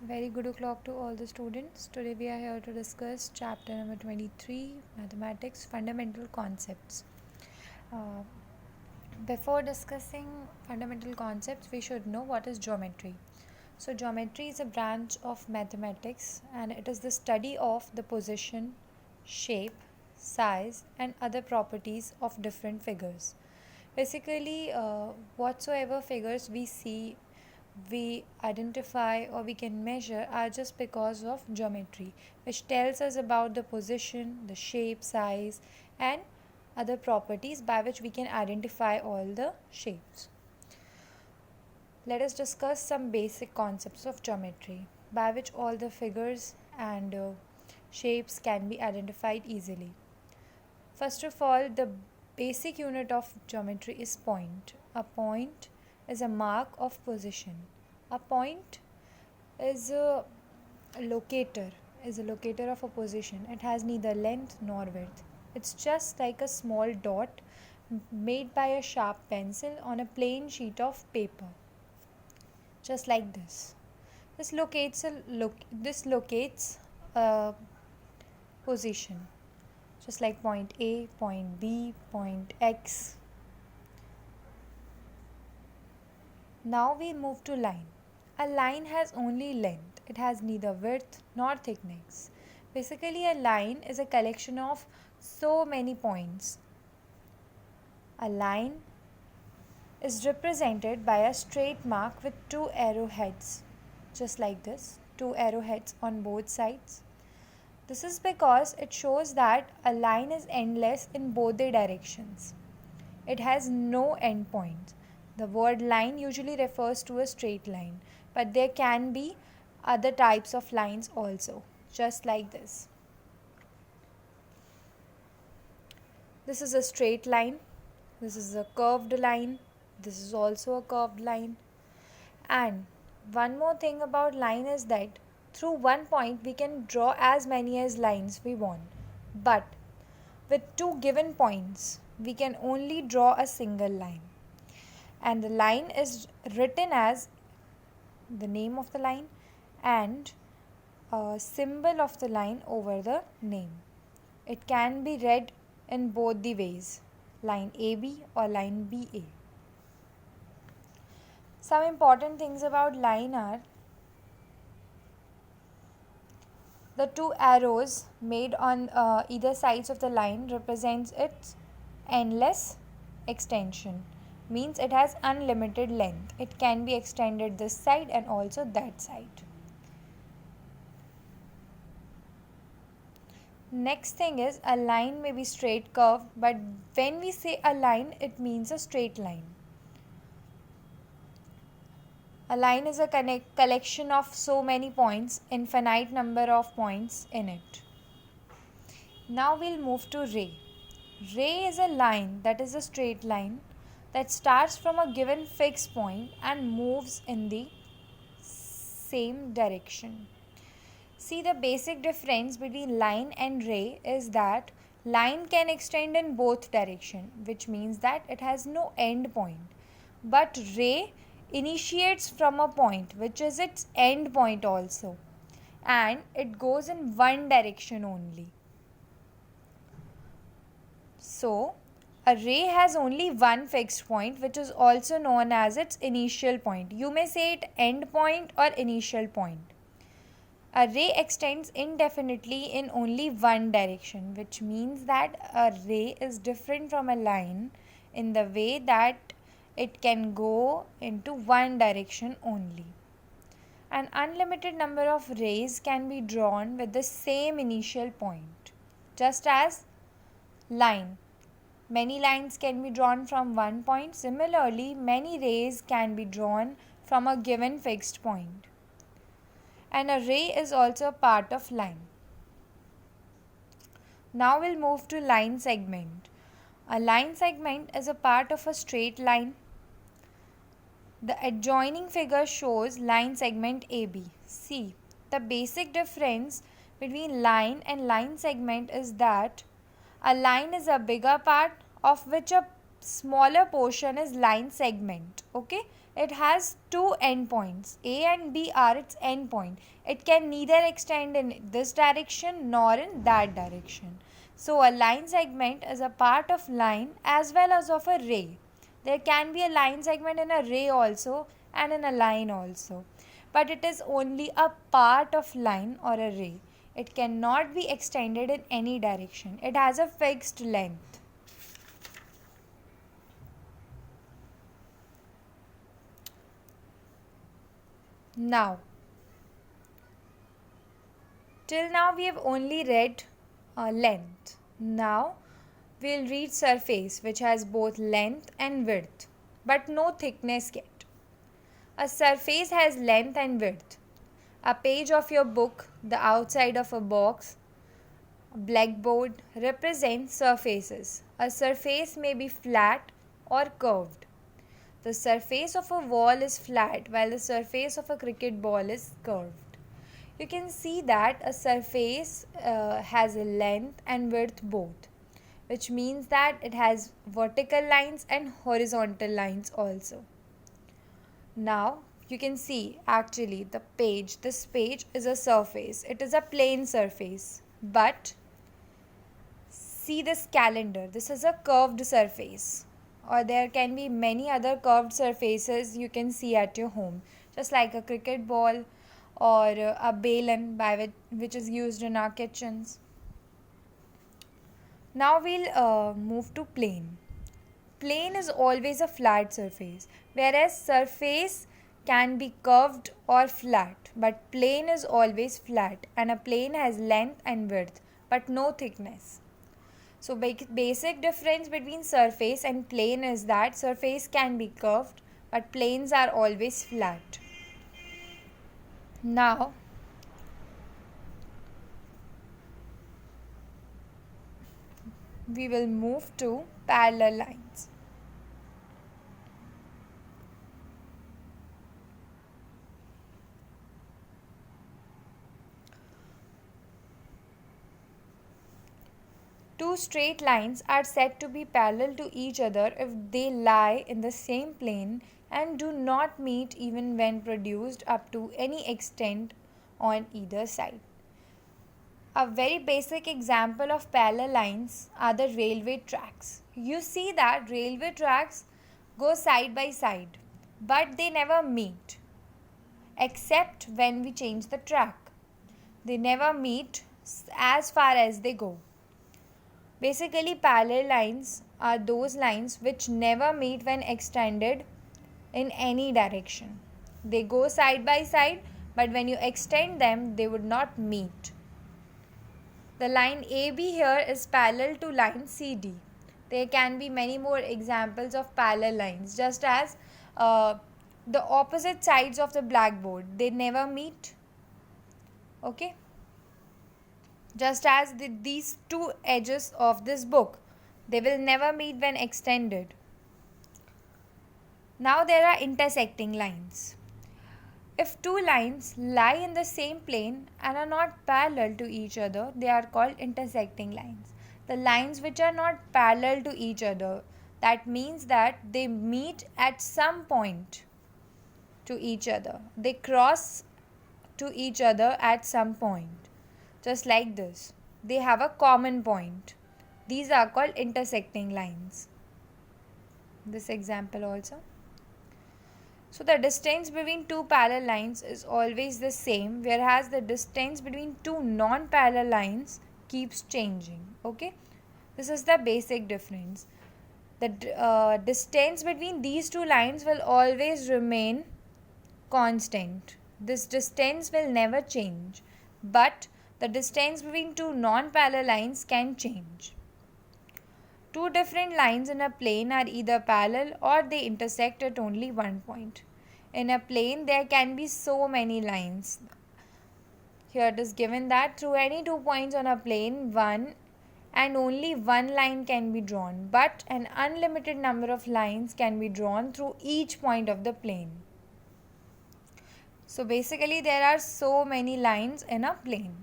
Very good o'clock to all the students. Today we are here to discuss chapter number 23, Mathematics Fundamental Concepts. Uh, Before discussing fundamental concepts, we should know what is geometry. So, geometry is a branch of mathematics and it is the study of the position, shape, size, and other properties of different figures. Basically, whatsoever figures we see, we identify, or we can measure are just because of geometry, which tells us about the position, the shape, size, and other properties by which we can identify all the shapes. Let us discuss some basic concepts of geometry by which all the figures and shapes can be identified easily. First of all, the basic unit of geometry is point. A point is a mark of position. A point is a locator, of a position. It has neither length nor width. It's just like a small dot made by a sharp pencil on a plain sheet of paper. Just like this. This locates a position. Just like point A, point B, point X. Now we move to line. A line has only length. It has neither width nor thickness. Basically, a line is a collection of so many points. A line is represented by a straight mark with two arrowheads, just like this, two arrowheads on both sides. This is because it shows that a line is endless in both the directions. It has no end point. The word line usually refers to a straight line, but there can be other types of lines also, just like this. This is a straight line, this is a curved line, this is also a curved line. And one more thing about line is that through one point we can draw as many as lines we want, but with two given points we can only draw a single line, and the line is written as the name of the line and a symbol of the line over the name. It can be read in both the ways, line AB or line BA. Some important things about line are the two arrows made on either sides of the line represents its endless extension, means it has unlimited length. It can be extended this side and also that side. Next thing is, a line may be straight curved, but when we say a line, it means a straight line. A line is a collection of so many points, infinite number of points in it. Now we'll move to ray. Ray is a line, that is a straight line, that starts from a given fixed point and moves in the same direction. See, the basic difference between line and ray is that line can extend in both directions, which means that it has no end point. But ray initiates from a point, which is its end point also, and it goes in one direction only. So, a ray has only one fixed point, which is also known as its initial point. You may say it end point or initial point. A ray extends indefinitely in only one direction, which means that a ray is different from a line in the way that it can go into one direction only. An unlimited number of rays can be drawn with the same initial point, just as line. Many lines can be drawn from one point. Similarly, many rays can be drawn from a given fixed point. And a ray is also a part of line. Now we'll move to line segment. A line segment is a part of a straight line. The adjoining figure shows line segment AB. See, the basic difference between line and line segment is that a line is a bigger part of which a smaller portion is line segment. Okay, it has two endpoints. A and B are its endpoint. It can neither extend in this direction nor in that direction. So a line segment is a part of line as well as of a ray. There can be a line segment in a ray also and in a line also. But it is only a part of line or a ray. It cannot be extended in any direction. It has a fixed length. Now, till now we have only read length. Now, we'll read surface, which has both length and width, but no thickness yet. A surface has length and width. A page of your book, the outside of a box, a blackboard represents surfaces. A surface may be flat or curved. The surface of a wall is flat while the surface of a cricket ball is curved. You can see that a surface has a length and width both, which means that it has vertical lines and horizontal lines also. Now you can see actually this page is a surface. It is a plane surface. But see this calendar. This is a curved surface. Or there can be many other curved surfaces you can see at your home, just like a cricket ball or a balan which is used in our kitchens. Now we'll move to plane. Plane is always a flat surface, whereas surface can be curved or flat, but plane is always flat, and a plane has length and width but no thickness. So basic difference between surface and plane is that surface can be curved but planes are always flat. Now we will move to parallel lines. Two straight lines are said to be parallel to each other if they lie in the same plane and do not meet even when produced up to any extent on either side. A very basic example of parallel lines are the railway tracks. You see that railway tracks go side by side, but they never meet except when we change the track. They never meet as far as they go. Basically, parallel lines are those lines which never meet when extended in any direction. They go side by side, but when you extend them, they would not meet. The line AB here is parallel to line CD. There can be many more examples of parallel lines, just as the opposite sides of the blackboard, they never meet. Okay? Just as these two edges of this book, they will never meet when extended. Now there are intersecting lines. If two lines lie in the same plane and are not parallel to each other, they are called intersecting lines. The lines which are not parallel to each other, that means that they meet at some point to each other. They cross to each other at some point. Just like this. They have a common point. These are called intersecting lines. This example also. So the distance between two parallel lines is always the same, whereas the distance between two non-parallel lines keeps changing. Okay, this is the basic difference. The distance between these two lines will always remain constant. This distance will never change, but the distance between two non-parallel lines can change. Two different lines in a plane are either parallel or they intersect at only one point. In a plane, there can be so many lines. Here it is given that through any 2 points on a plane, one and only one line can be drawn, but an unlimited number of lines can be drawn through each point of the plane. So basically, there are so many lines in a plane.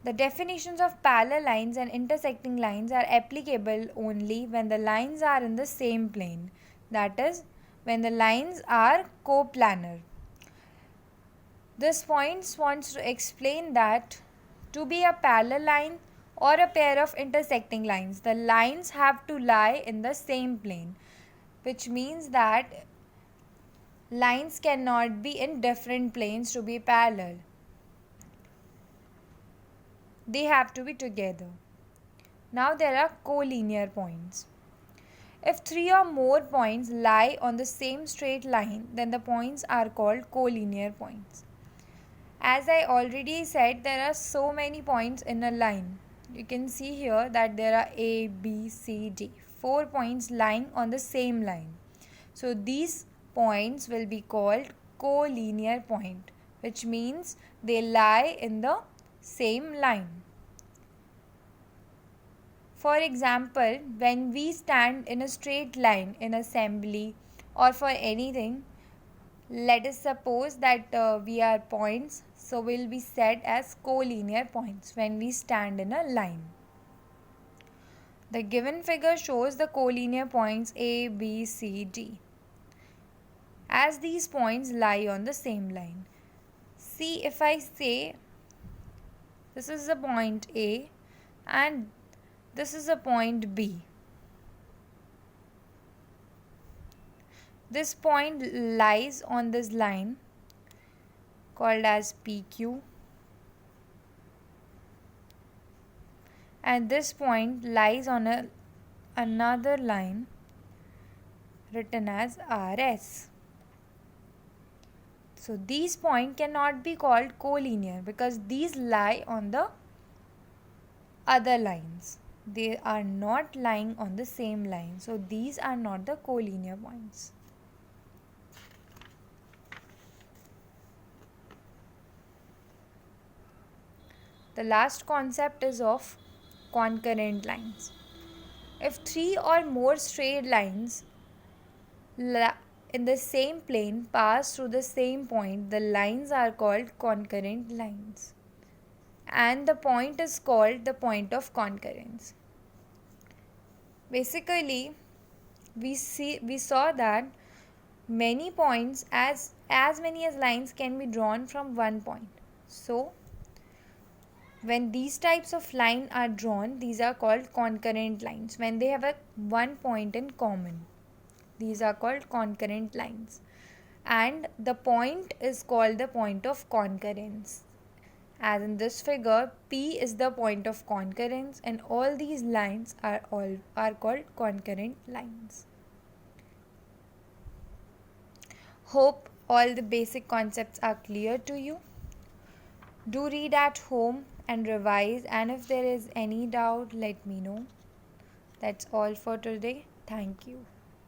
The definitions of parallel lines and intersecting lines are applicable only when the lines are in the same plane. That is, when the lines are coplanar. This point wants to explain that to be a parallel line or a pair of intersecting lines, the lines have to lie in the same plane, which means that lines cannot be in different planes to be parallel. They have to be together. Now there are collinear points. If three or more points lie on the same straight line, then the points are called collinear points. As I already said, there are so many points in a line. You can see here that there are A, B, C, D. 4 points lying on the same line. So these points will be called collinear point, which means they lie in the same line. For example, when we stand in a straight line in assembly or for anything, let us suppose that we are points, so will be said as collinear points when we stand in a line. The given figure shows the collinear points A, B, C, D, as these points lie on the same line. See, if I say this is the point A and this is a point B. This point lies on this line called as PQ, and this point lies on another line written as RS. So these points cannot be called collinear because these lie on the other lines. They are not lying on the same line. So these are not the collinear points. The last concept is of concurrent lines. If three or more straight lines in the same plane pass through the same point, the lines are called concurrent lines. And the point is called the point of concurrence. Basically, we saw that many points, as many as lines can be drawn from one point. So when these types of line are drawn, these are called concurrent lines. When they have one point in common, these are called concurrent lines. And the point is called the point of concurrence. As in this figure, P is the point of concurrence and all these lines are called concurrent lines. Hope all the basic concepts are clear to you. Do read at home and revise, and if there is any doubt, let me know. That's all for today. Thank you.